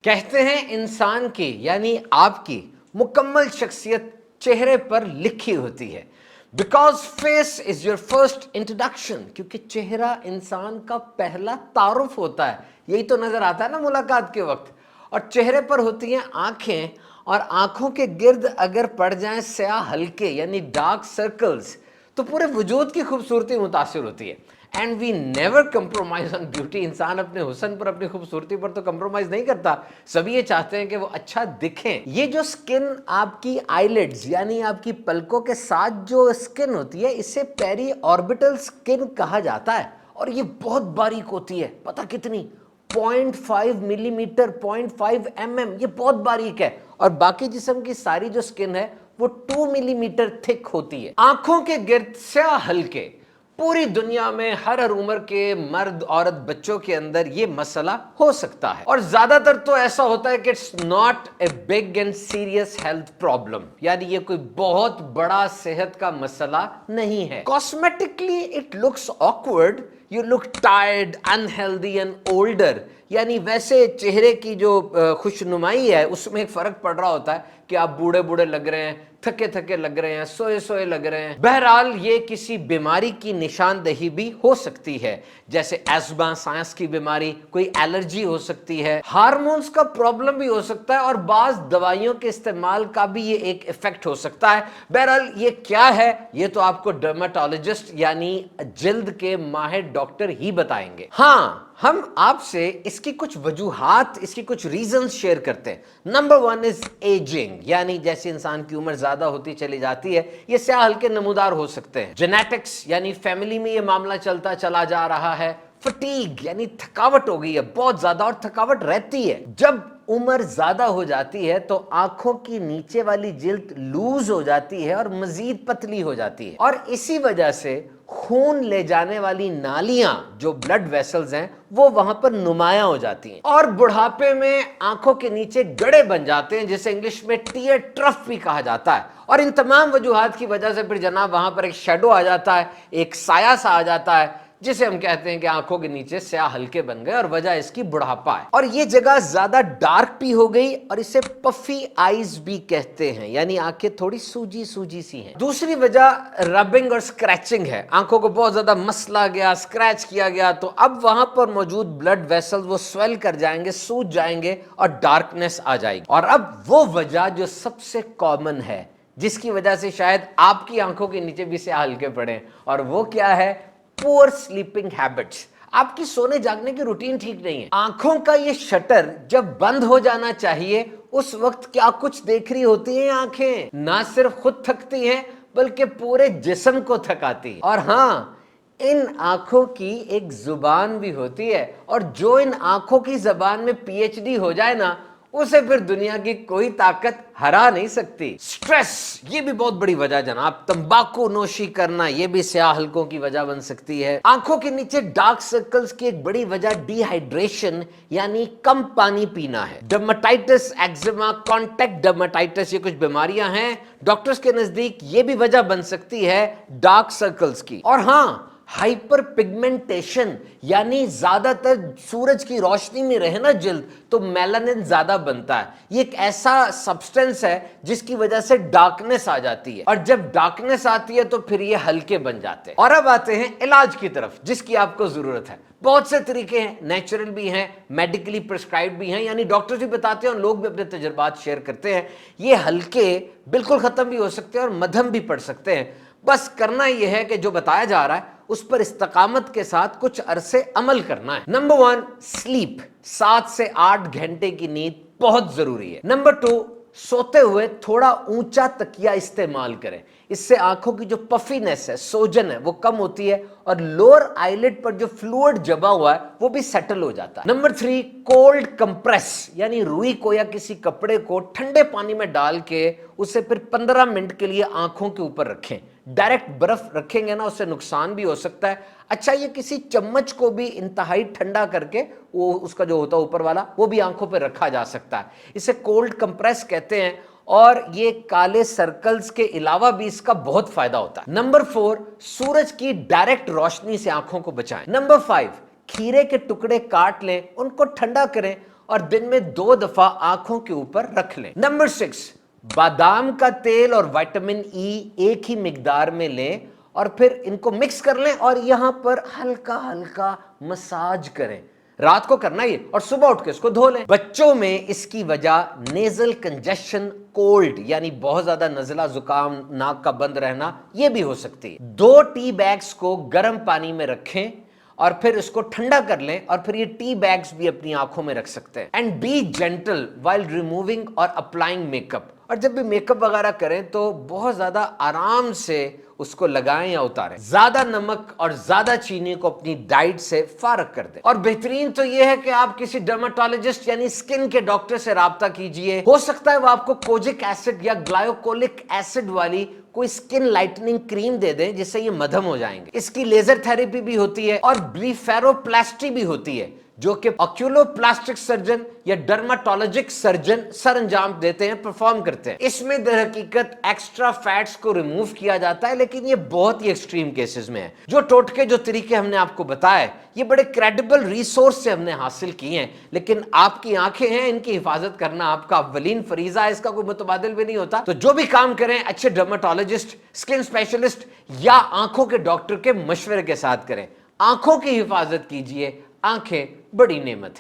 कहते हैं इंसान की यानी आपकी मुकम्मल शख्सियत चेहरे पर लिखी होती है। Because face is your first introduction, क्योंकि चेहरा इंसान का पहला तारुफ होता है। यही तो नजर आता है ना मुलाकात के वक्त। और चेहरे पर होती हैं आंखें, और आंखों के गिर्द अगर पड़ जाएं स्याह हल्के यानी डार्क सर्कल्स, तो पूरे वजूद की खूबसूरती मुतासिर होती है। And we never compromise on beauty. इंसान अपने हुस्न पर, अपनी खूबसूरती पर तो कंप्रोमाइज नहीं करता। सभी ये चाहते हैं कि वो अच्छा दिखें। ये जो स्किन आपकी आईलिड्स यानी आपकी पलकों के साथ जो स्किन होती है, इसे पेरी ऑर्बिटल स्किन कहा जाता है। और ये बहुत बारीक होती है। पता कितनी? 0.5 मिलीमीटर, 0.5 mm। ये बहुत बारीक है। और बाकी जिस्म की सारी जो स्किन है वो 2 मिलीमीटर थिक होती है। आंखों के गिर्द स्याह हल्के, पूरी दुनिया में हर उम्र के मर्द औरत बच्चों के अंदर ये मसला हो सकता है। और ज्यादातर तो ऐसा होता है कि it's not a big and serious health problem, यानी ये कोई बहुत बड़ा सेहत का मसला नहीं है। Cosmetically it looks awkward, you look tired, unhealthy and older. यानी वैसे चेहरे की जो खुशनुमाई है उसमें एक फर्क पड़ रहा होता है कि आप बूढ़े बूढ़े लग रहे हैं, थके थके लग रहे हैं, सोए सोए लग रहे हैं। बहरहाल ये किसी बीमारी की निशानदेही भी हो सकती है, जैसे एस्मा, सांस की बीमारी, कोई एलर्जी हो सकती है, हार्मोन्स का प्रॉब्लम भी हो सकता है, और बाज दवाइयों के इस्तेमाल का भी ये एक इफेक्ट हो सकता है। बहरहाल ये क्या है ये तो आपको डर्मेटोलॉजिस्ट यानी जल्द के माहिर डॉक्टर ही बताएंगे। हाँ, हम आपसे इसकी कुछ वजूहात, इसकी कुछ रीजंस शेयर करते हैं। नंबर 1 इज एजिंग, यानी जैसे इंसान की उम्र ज्यादा होती चली जाती है ये स्याह हल्के नमूदार हो सकते हैं। जेनेटिक्स, यानी फैमिली में ये मामला चलता चला जा रहा है। फटीग, यानी थकावट हो गई है बहुत ज्यादा, और थकावट रहती है। जब उम्र ज्यादा हो जाती है तो आंखों की नीचे वाली जिल्द लूज हो जाती है और मजीद पतली हो जाती है, और इसी वजह से खून ले जाने वाली नालियां, जो ब्लड वेसल्स हैं, वो वहां पर नुमाया हो जाती हैं। और बुढ़ापे में आंखों के नीचे गड़े बन जाते हैं, जिसे इंग्लिश में टीयर ट्रफ भी कहा जाता है। और इन तमाम वजूहात की वजह से फिर जनाब वहां पर एक शेडो आ जाता है, एक साया सा आ जाता है, जिसे हम कहते हैं कि आंखों के नीचे स्याह हल्के बन गए, और वजह इसकी बुढ़ापा है। और ये जगह ज्यादा डार्क भी हो गई, और इसे पफी आईज भी कहते हैं, यानी आंखें थोड़ी सूजी सूजी सी हैं। दूसरी वजह रबिंग और स्क्रैचिंग है। आंखों को बहुत ज्यादा मसला गया, स्क्रैच किया गया, तो अब वहां पर मौजूद ब्लड वेसल्स वो स्वेल कर जाएंगे, सूज जाएंगे, और डार्कनेस आ जाएगी। और अब वो वजह जो सबसे कॉमन है, जिसकी वजह से शायद आपकी आंखों के नीचे भी स्याह हल्के पड़े, और वो क्या है? Poor sleeping habits. आपकी सोने जागने की रूटीन ठीक नहीं है। आंखों का ये शटर जब बंद हो जाना चाहिए, उस वक्त क्या कुछ देख रही होती हैं आंखें। ना सिर्फ खुद थकती हैं बल्कि पूरे जिस्म को थकाती है। और हाँ, इन आंखों की एक जुबान भी होती है, और जो इन आंखों की जबान में पीएचडी हो जाए ना, उसे फिर दुनिया की कोई ताकत हरा नहीं सकती। स्ट्रेस, ये भी बहुत बड़ी वजह जनाब। तंबाकू नोशी करना, ये भी स्याह हल्कों की वजह बन सकती है। आंखों के नीचे डार्क सर्कल्स की एक बड़ी वजह डिहाइड्रेशन यानी कम पानी पीना है। डर्मेटाइटिस, एक्जिमा, कॉन्टैक्ट डर्मेटाइटिस, ये कुछ बीमारियां हैं। डॉक्टर्स के नजदीक ये भी वजह बन सकती है डार्क सर्कल्स की। और हाँ, हाइपर पिगमेंटेशन, यानी ज्यादातर सूरज की रोशनी में रहे ना जिल्द, तो मेलानिन ज्यादा बनता है। ये एक ऐसा सब्सटेंस है जिसकी वजह से डार्कनेस आ जाती है, और जब डार्कनेस आती है तो फिर ये हल्के बन जाते हैं। और अब आते हैं इलाज की तरफ, जिसकी आपको जरूरत है। बहुत से तरीके हैं, नेचुरल भी हैं, मेडिकली प्रिस्क्राइब्ड भी हैं, यानी डॉक्टर्स भी बताते हैं और लोग भी अपने तजुर्बात शेयर करते हैं। ये हल्के बिल्कुल खत्म भी हो सकते हैं और मध्यम भी पड़ सकते हैं। बस करना यह है कि जो बताया जा रहा है उस पर इस्तकामत के साथ कुछ अरसे अमल करना है। Number 1, sleep. 7 से 8 घंटे की नींद बहुत जरूरी है। नंबर 2, सोते हुए थोड़ा ऊंचा तकिया इस्तेमाल करें। इससे आंखों की जो पफीनेस है, सोजन है, वो कम होती है, और लोअर आईलिड पर जो फ्लूइड जमा हुआ है वो भी सेटल हो जाता है। नंबर 3, कोल्ड कंप्रेस, यानी रुई को या किसी कपड़े को ठंडे पानी में डाल के उसे फिर 15 मिनट के लिए आंखों के ऊपर रखें। डायरेक्ट बर्फ रखेंगे ना, उससे नुकसान भी हो सकता है। अच्छा, ये किसी चम्मच को भी इंतहाई ठंडा करके वो उसका जो होता है ऊपर वाला, वो भी आंखों पे रखा जा सकता है। इसे कोल्ड कंप्रेस कहते हैं, और ये काले सर्कल्स के अलावा भी इसका बहुत फायदा होता है। नंबर 4, सूरज की डायरेक्ट रोशनी से आंखों को बचाएं। नंबर 5, खीरे के टुकड़े काट लें, उनको ठंडा करें और दिन में 2 दफा आंखों के ऊपर रख लें। नंबर 6, बादाम का तेल और विटामिन ई एक ही मिकदार में लें और फिर इनको मिक्स कर लें और यहां पर हल्का हल्का मसाज करें। रात को करना ये और सुबह उठ के इसको धो लें। बच्चों में इसकी वजह नेजल कंजेशन, कोल्ड यानी बहुत ज्यादा नजला जुकाम, नाक का बंद रहना, ये भी हो सकती है। 2 टी बैग्स को गर्म पानी में रखें और फिर इसको ठंडा कर लें और फिर ये टी बैग्स भी अपनी आंखों में रख सकते हैं। And B gentle while removing और अप्लाइंग मेकअप। और जब भी मेकअप वगैरह करें तो बहुत ज्यादा आराम से उसको लगाएं या उतारें। ज्यादा नमक और ज्यादा चीनी को अपनी डाइट से फारग कर दें। और बेहतरीन तो यह है कि आप किसी डर्माटोलॉजिस्ट यानी स्किन के डॉक्टर से राब्ता कीजिए। हो सकता है वो आपको कोजिक एसिड या ग्लाइकोलिक एसिड वाली कोई स्किन लाइटनिंग क्रीम दे दें जिससे ये मध्यम हो जाएंगे। इसकी लेजर थेरेपी भी होती है और ब्लीफेरोप्लास्टी भी होती है जो कि ऑक्यूलोप्लास्टिक सर्जन या डर्माटोलॉजिक सर्जन सरंजाम देते हैं, परफॉर्म करते हैं। इसमें दर हकीकत एक्स्ट्रा फैट्स को रिमूव किया जाता है, लेकिन ये बहुत ही एक्सट्रीम केसेस में है। जो टोटके, जो तरीके हमने आपको बताए, ये बड़े क्रेडिबल रिसोर्स से हमने हासिल किए हैं, लेकिन आपकी आंखें हैं, इनकी हिफाजत करना आपका अव्वलीन फरीजा है, इसका कोई मुतबादिल भी नहीं होता। तो जो भी काम करें अच्छे डर्माटोलॉजिस्ट, स्किन स्पेशलिस्ट या आंखों के डॉक्टर के मशवरे के साथ करें। आंखों की हिफाजत कीजिए, आंखें बड़ी नेमत है।